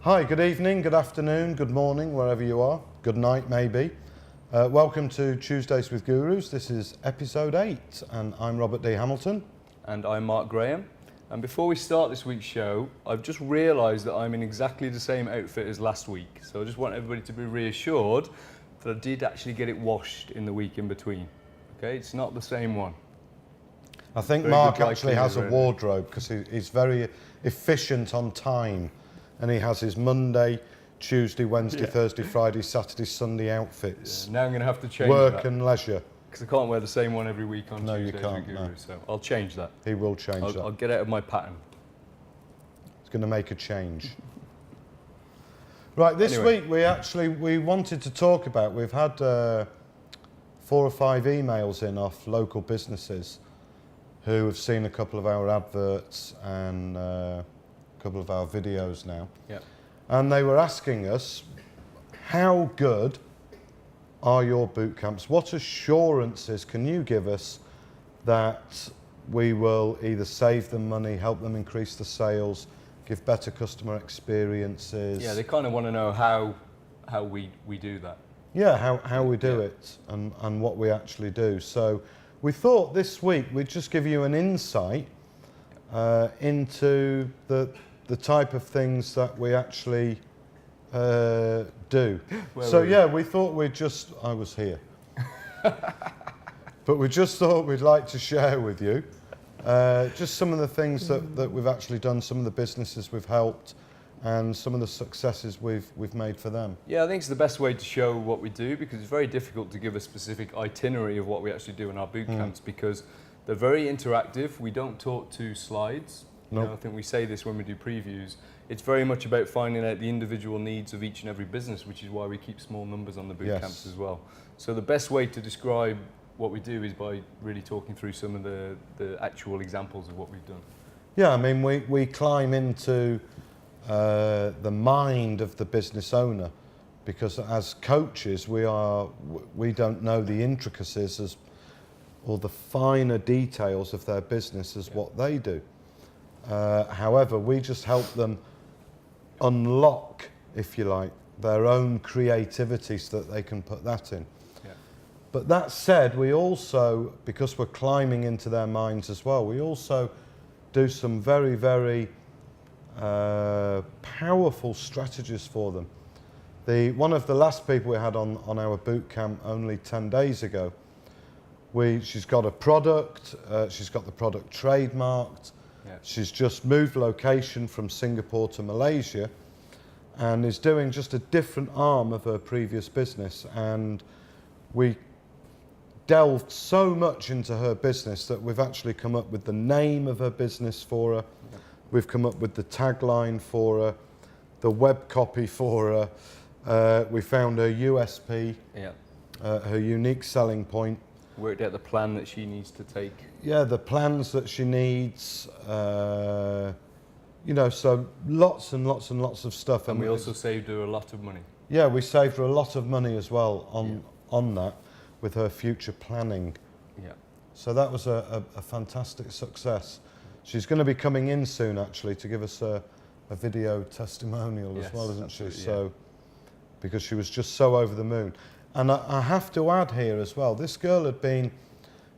Hi, good evening, good afternoon, good morning, wherever you are. Good night, maybe. Welcome to Tuesdays with Gurus. This is episode 8, and I'm Robert D. Hamilton. And I'm Mark Graham. And before we start this week's show, I've just realised that I'm in exactly the same outfit as last week. So I just want everybody to be reassured that I did actually get it washed in the week in between. Okay, it's not the same one. I think Very Mark good guy actually cleaner, has a really. wardrobe because he's very efficient on time. And he has his Monday, Tuesday, Wednesday, Thursday, Friday, Saturday, Sunday outfits. Now I'm going to have to change Work that. and leisure. Because I can't wear the same one every week on No, you Tuesdays can't, with no. Guru, so I'll change that. He will change I'll that. get out of my pattern. He's going to make a change. Right, this Anyway. week we wanted to talk about, we've had 4 or 5 emails in off local businesses who have seen a couple of our adverts and a couple of our videos now. Yeah. And they were asking us, how good are your boot camps? What assurances can you give us that we will either save them money, help them increase the sales, give better customer experiences? Yeah, they kind of want to know how we do that. Yeah, how we do Yeah. it and what we actually do. So we thought this week we'd just give you an insight into the type of things that we actually do. Where So were you? yeah, we thought I was here. But we just thought we'd like to share with you just some of the things that we've actually done, some of the businesses we've helped, and some of the successes we've made for them. Yeah, I think it's the best way to show what we do, because it's very difficult to give a specific itinerary of what we actually do in our boot camps because they're very interactive. We don't talk to slides. You Nope. know, I think we say this when we do previews. It's very much about finding out the individual needs of each and every business, which is why we keep small numbers on the boot Yes. camps as well. So the best way to describe what we do is by really talking through some of the actual examples of what we've done. Yeah, I mean, we climb into the mind of the business owner because as coaches, we don't know the intricacies or the finer details of their business as what they do. However, we just help them unlock, if you like, their own creativity so that they can put that in. Yeah. But that said, we also, because we're climbing into their minds as well, we also do some very, very powerful strategies for them. One of the last people we had on our boot camp only 10 days ago, she's got a product, she's got the product trademarked, Yeah. she's just moved location from Singapore to Malaysia and is doing just a different arm of her previous business. And we delved so much into her business that we've actually come up with the name of her business for her. We've come up with the tagline for her, the web copy for her. We found her USP, Yeah. her unique selling point. Worked out the plan that she needs to take. Yeah, the plans that she needs. You know, so lots and lots and lots of stuff. And we also saved her a lot of money. Yeah, we saved her a lot of money as well on that with her future planning. Yeah. So that was a fantastic success. She's going to be coming in soon, actually, to give us a video testimonial as Yes, well, isn't she? absolutely, So, because she was just so over the moon. And I have to add here as well, this girl had been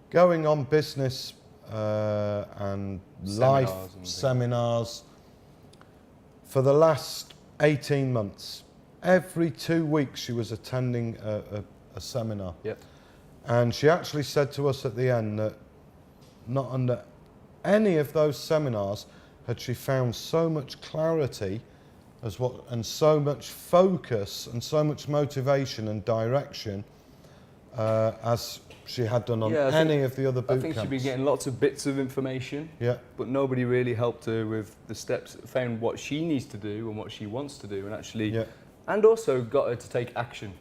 going on business and life Seminars and things. seminars for the last 18 months. Every 2 weeks she was attending a seminar. Yep. And she actually said to us at the end that not under any of those seminars had she found so much clarity and so much focus and so much motivation and direction as she had done on Yeah, I think- any of the other boot I think she'd been camps. getting lots of bits of information, Yeah, but nobody really helped her with the steps, found what she needs to do and what she wants to do, and actually, yeah, and also got her to take action.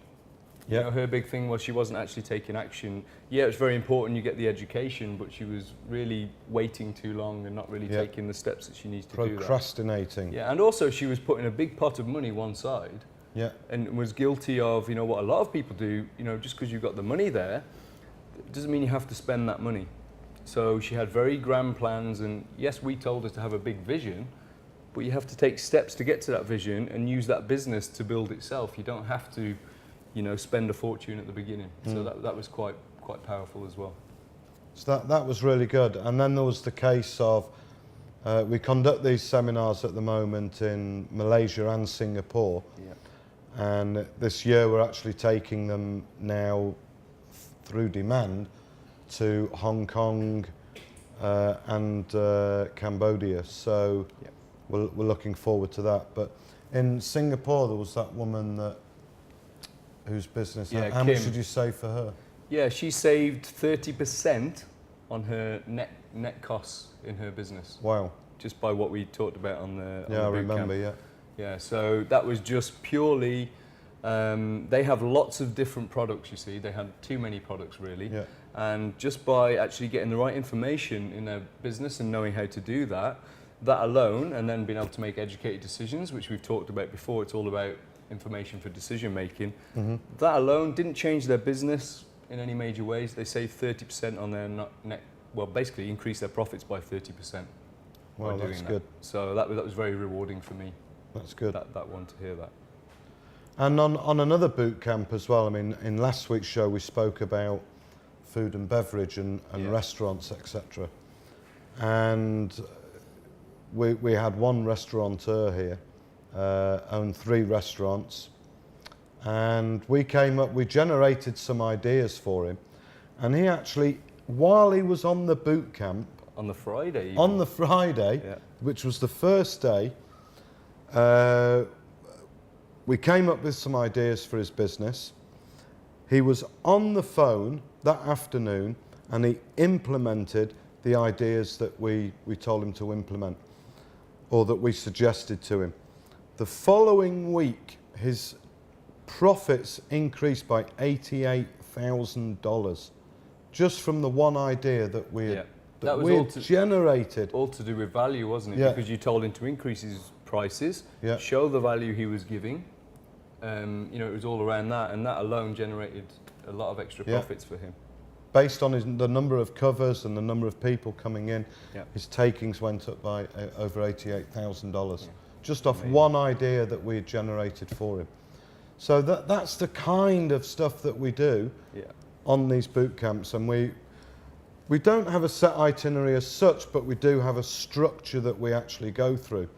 You yeah. know, her big thing was she wasn't actually taking action. Yeah, it's very important you get the education, but she was really waiting too long and not really Yeah. taking the steps that she needs to do that. Procrastinating. Yeah, and also she was putting a big pot of money one side Yeah, and was guilty of, you know, what a lot of people do, you know, just because you've got the money there, it doesn't mean you have to spend that money. So she had very grand plans, and yes, we told her to have a big vision, but you have to take steps to get to that vision and use that business to build itself. You don't have to, spend a fortune at the beginning. So that was quite powerful as well. So that was really good. And then there was the case of, we conduct these seminars at the moment in Malaysia and Singapore. Yeah. And this year we're actually taking them now through demand to Hong Kong and Cambodia. So Yep. we're looking forward to that. But in Singapore there was that woman whose business, Yeah, how much Kim. did you save for her? Yeah, she saved 30% on her net costs in her business, Wow. just by what we talked about on the Yeah, I boot remember, camp. yeah. Yeah, so that was just purely, they have lots of different products, you see. They had too many products, really. Yeah. And just by actually getting the right information in their business and knowing how to do that alone, and then being able to make educated decisions, which we've talked about before, it's all about information for decision making. Mm-hmm. That alone didn't change their business in any major ways. They saved 30% on their net, well, basically increased their profits by 30%. Well, by doing that's that. good. So that was very rewarding for me, That's good. that one, to hear that. And on another boot camp as well, I mean, in last week's show we spoke about food and beverage and Yeah. restaurants, etc. And we had one restaurateur here, owned 3 restaurants, and we generated some ideas for him, and he actually, while he was on the boot camp, On the Friday? Even. on the Friday, Yeah. which was the first day, we came up with some ideas for his business. He was on the phone that afternoon and he implemented the ideas that we told him to implement, or that we suggested to him. The following week, his profits increased by $88,000 just from the one idea that we had, Yeah. that That was we all had to- generated. All to do with value, wasn't it? Yeah. Because you told him to increase his prices, Yeah. show the value he was giving. It was all around that, and that alone generated a lot of extra Yeah. profits for him. Based on the number of covers and the number of people coming in, Yeah. his takings went up by over $88,000, Yeah. just off Amazing. one idea that we had generated for him. So that's the kind of stuff that we do Yeah. on these boot camps, and we don't have a set itinerary as such, but we do have a structure that we actually go through.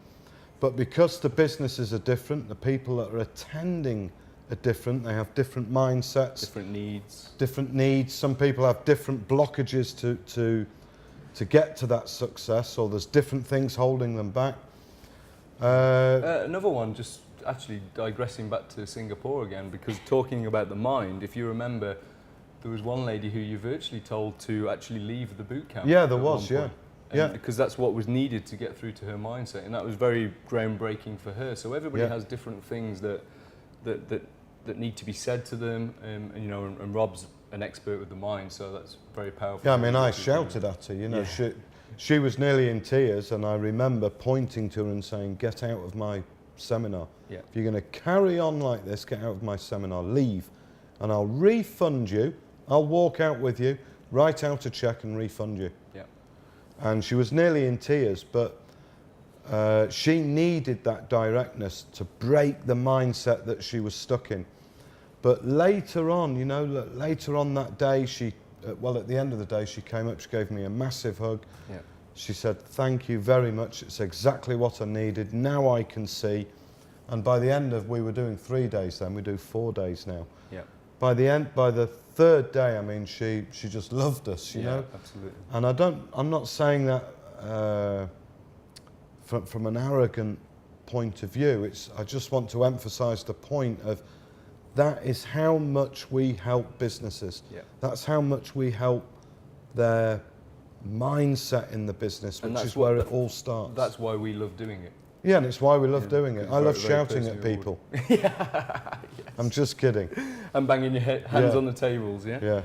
But because the businesses are different, the people that are attending are different, they have different mindsets, Different needs. different needs. Some people have different blockages to get to that success, or there's different things holding them back. Another one, just actually digressing back to Singapore again, because talking about the mind, if you remember, there was one lady who you virtually told to actually leave the boot camp. Yeah, there at was, one yeah. point. Yeah. Because that's what was needed to get through to her mindset, and that was very groundbreaking for her. So everybody Yeah. has different things that need to be said to them, and Rob's an expert with the mind, so that's very powerful. Yeah, I mean, I What he's doing. shouted at her, you know, Yeah. she was nearly in tears, and I remember pointing to her and saying, get out of my seminar. Yeah. If you're going to carry on like this, get out of my seminar, leave, and I'll refund you. I'll walk out with you, write out a check and refund you. Yeah. And she was nearly in tears, but she needed that directness to break the mindset that she was stuck in. But later on, later on that day, at the end of the day, she came up, she gave me a massive hug. Yeah. She said, thank you very much, it's exactly what I needed, now I can see. And by the end of, we were doing 3 days then, we do 4 days now. Yeah. By the 3rd day, I mean, she just loved us, you know. Absolutely. And I'm not saying that from an arrogant point of view. I just want to emphasize the point of that is how much we help businesses. Yeah. That's how much we help their mindset in the business, And which that's is where what- it all starts. That's why we love doing it. Yeah, and it's why we love Yeah, doing it. it's I love very shouting at personally people. Yes. I'm just kidding. And banging your hands Yeah. on the tables, yeah? Yeah,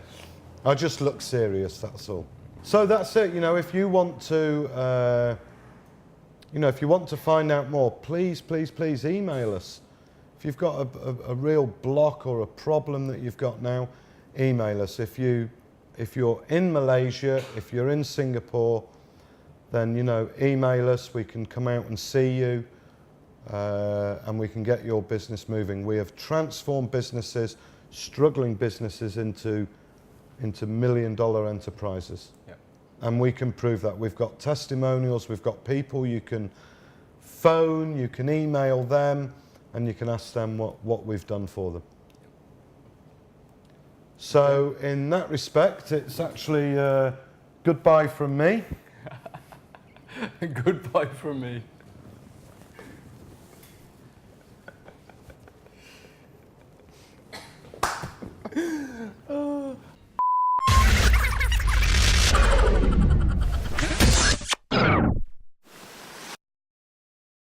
I just look serious, that's all. So that's it, if you want to, if you want to find out more, please email us. If you've got a real block or a problem that you've got now, email us. If you're in Malaysia, if you're in Singapore, then, you know, email us, we can come out and see you, and we can get your business moving. We have transformed businesses, struggling businesses into million-dollar enterprises. Yeah. And we can prove that. We've got testimonials, we've got people you can phone, you can email them, and you can ask them what we've done for them. So in that respect, it's actually goodbye from me. Goodbye from me.